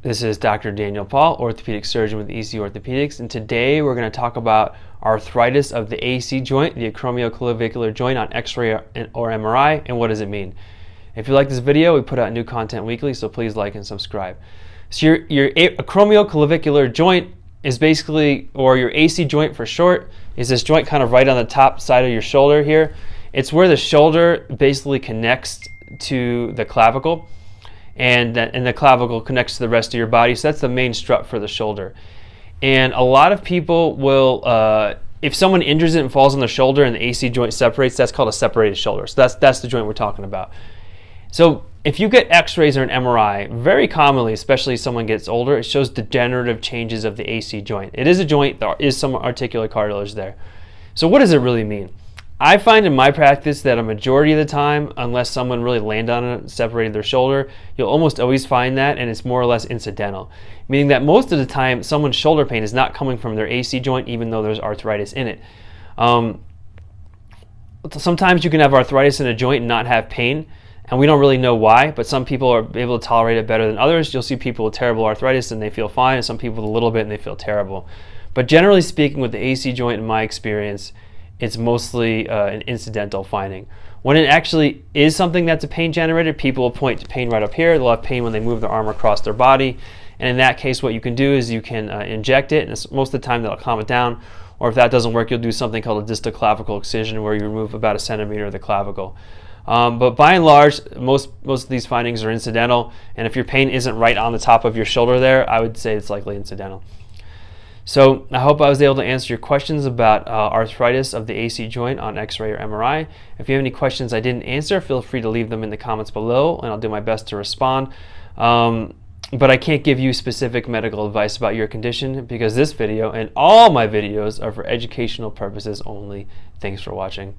This is Dr. Daniel Paul, orthopedic surgeon with EC Orthopedics, and today we're going to talk about arthritis of the AC joint, the acromioclavicular joint on X-ray or MRI, and what does it mean. If you like this video, we put out new content weekly, so please like and subscribe. So your acromioclavicular joint is basically, or your AC joint for short, is this joint kind of right on the top side of your shoulder here. It's where the shoulder basically connects to the clavicle. And the clavicle connects to the rest of your body, so that's the main strut for the shoulder. And a lot of people will, if someone injures it and falls on their shoulder and the AC joint separates, that's called a separated shoulder. So that's the joint we're talking about. So if you get X-rays or an MRI, very commonly, especially as someone gets older, it shows degenerative changes of the AC joint. It is a joint, there is some articular cartilage there. So what does it really mean? I find in my practice that a majority of the time, unless someone really landed on it and separated their shoulder, you'll almost always find that, and it's more or less incidental. Meaning that most of the time, someone's shoulder pain is not coming from their AC joint, even though there's arthritis in it. Sometimes you can have arthritis in a joint and not have pain, and we don't really know why, but some people are able to tolerate it better than others. You'll see people with terrible arthritis and they feel fine, and some people with a little bit and they feel terrible. But generally speaking, with the AC joint, in my experience, it's mostly an incidental finding. When it actually is something that's a pain generator, people will point to pain right up here. They'll have pain when they move their arm across their body. And in that case, what you can do is you can inject it, and most of the time that'll calm it down. Or if that doesn't work, you'll do something called a distal clavicle excision, where you remove about 1 centimeter of the clavicle. But by and large, most of these findings are incidental. And if your pain isn't right on the top of your shoulder there, I would say it's likely incidental. So I hope I was able to answer your questions about arthritis of the AC joint on X-ray or MRI. If you have any questions I didn't answer, feel free to leave them in the comments below, and I'll do my best to respond. But I can't give you specific medical advice about your condition, because this video and all my videos are for educational purposes only. Thanks for watching.